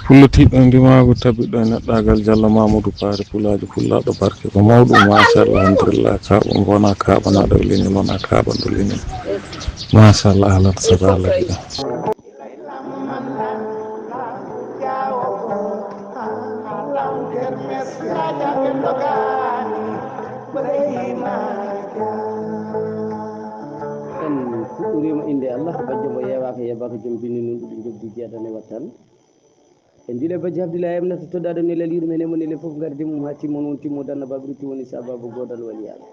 Fullotiiɗo ndimaagu tabiɗo e neɗɗaagal Diallo Mamadou Paare Pulaaji pullaaɗo barke ko mawɗum machallah alhamdulillah kaaɓon wona kaaɓanaaɗo e leñol wona kaaɓanɗo leñol machallah alata sago Allah giɗo en fuɗɗorima inde Allah bajjo mo yeewaka yebbaka joom binni nun ɗuɗi jogdi jeetane wattan en dile bajji Abdoulaye emnata toddaɗo nele liɗum hen emo nele foof gardi mum ha timmon won timmo danna babruti woni sababu godal waliyaɓe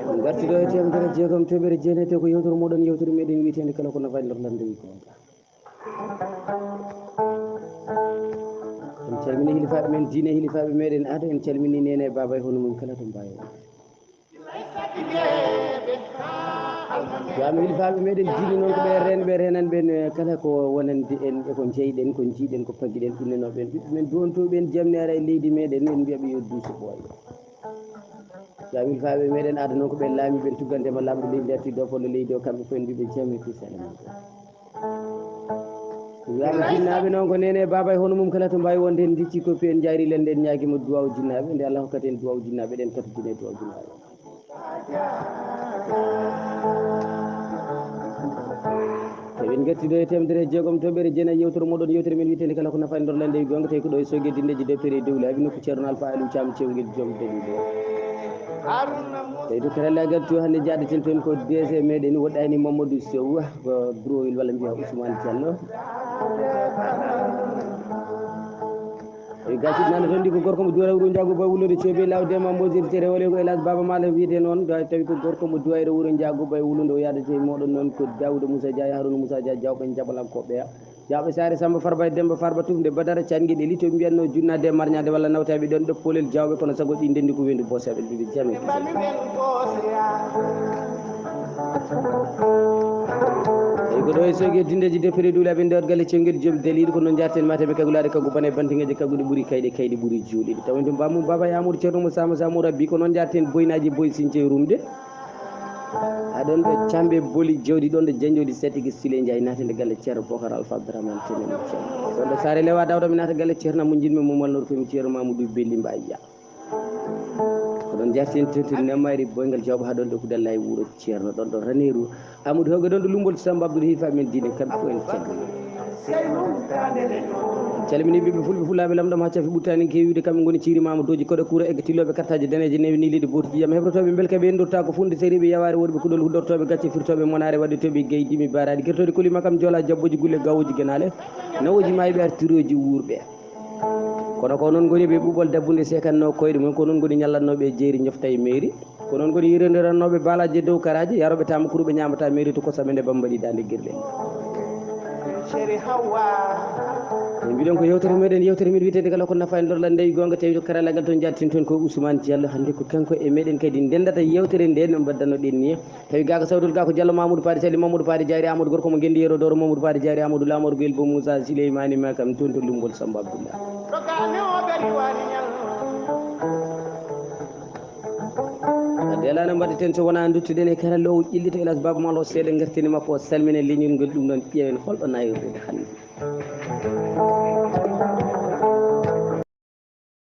en gartiɗo e temedere jeegom teɓere jeenete ko yewtere moɗon yewtere meɗen witende kala ko nafani lorlande wi gonga en calmini hilifaɓe men diine hilifaɓe meɗen aada en calmini nene e baba e hono mum kala to mbawi jami hilifaɓe meɗen diine noon ko ɓe renɓe renanɓe kala ko wonande en eko jeyɗen ko jiiɗen ko pagguiɗen innenoɓen ɓiɓɓe men dontoɓen jamni ara e leydi meɗen en mbiyaɓe yo duuso ɓooya jami hilifaɓe meɗen aada noon ko ɓe laamiɓen tuggandema lamɗo leydi arti dopollo leydi o kamɓe fof en mbiɓe jaam e kisale mum wiyama jinnaɓe noon ko nene baba e hono mum kala to mbawi wonde en dicci koppi en jayrilen nde en ñaguima duwaw jinnaɓe nde Allah hokkata en duwaw jinnaɓe ɗen katodine duwaw jinnaɓe eɓen gartiɗo e temedere jeegom toɓɓere jeenayi yewtere moɗon yewtere men witende kala ko nafani dorlande e gonga tawi ko ɗo e soguedindeji deftere e dowlaɓe nokku ceerno Alpha Aliou Thiam cewguel joom daliɓe tawi to karallagal to hande jaɗeten toon ko DG meɗen woɗɗani Mamadou Sow ko drowil walla mbiya Ousmane Diallo e gaccide nande toon ndi ko gorko mo duwara wuuro Ndiago Ba wullode ceebi lawdema mosirtere wole ko Elage Baba Mala wiyete noon tawi ko gorko mo duwayre wuuro Ndiago Ba e wullude o yadete moɗon noon ko Daouda Moussa Dia Harouna Moussa Dia jawɓe jaɓalankoɓe jawɓe Sare Samba Farba e Demba Farba tufde Badara Canguel ɗeli to mbiyatno junnade marñade walla nawtaɓe ɗon ɗo polel jawɓe kono sago ɗi ndendi ko wendu bosaɓe ɗiɗi jami eyi ko ɗo e sogue dindeji deftere duulaɓe ndewat galle cengel joom daliɗo ko noon jarten mateɓe kagulaɗe kaggu bane bantingeji kagguɗe ɓuuri kayɗe ɓuuri juuɗiɗe tawi ɗum bamum baba yamoudou ceerno mo sama samour rabbi ko noon jarten boynaji boy sinthie rumde aɗon ɗo camɓe booli jawdi ɗon ɗo janjodi settigui Siley Ndiaye natede galle ceerno Bocar Alpha Abdourahmane tenen ceerno ɗon ɗo Sare Lewa Dawda mi nata galle ceerno mo jinmi mo walnor komi ceerno Mamoudou Belli Mbaye ko ɗon jarten to nemmayri boygal jawɓe ha ɗon ɗo Kudalla e wuuro ceerno ɗon ɗo Ranerou Amadou Hogue ɗon ɗo Lumbol Samba Abdoul hifaɓe men diine kamɓe fof en calmini ɓiɓɓe fulɓe fulaɓe lamɗam ha cafi ɓuttani kewide kamɓe goni Thierry Mamadouji koɗo coura egga tilloɓe kartaji daneje newi ni leydi booti jiyam hebrotoɓe bel kaɓe endorta ko funde sériɓe yawari woɗɓe kuɗol huɗortoɓe gacce firtoɓe monare waɗitoɓe gay dimi baraɗi guertoɗe kolima kam joola jabboji gulle gawoji guenale nawoji mayɓe artiroji wuurɓe kono ko noon goni ɓe ɓuɓol dabbude sekanno koyɗe mum ko noon goni ñallatnoɓe jeeri jofta e mairie ko noon goni yirodirannoɓe balaji dow karaji yaroɓe tama kuruɓe ñamata mairie to kosaɓe nde bambaɗi dande guirɗe en mbiɗon ko yewtere meɗen witede kala ko nafa en lorlande e gonga tawi to karallagal toon jattin toon ko Ousmane Diallo hande ko kanko e meɗen kadi ndendata yewtere nde no mbaddanoɗen ni tawi ga ko sawdol ga ko Diallo Mamadou Padi Sali Mamadou Padi Diary Amadou gorko mo guendi yero doro Mamadou Padi Diary Amadou Lamor Guel Bo Moussa Souleymani ma kam toon to Lumbol Samba Abdoullah delano mbaɗeten so wona duttuɗen e karalla o ƴillito Elage Baba Malo seeɗa gartini makko o salmine leñol ngol ɗum ɗon ƴeewen holɗo nayirde hande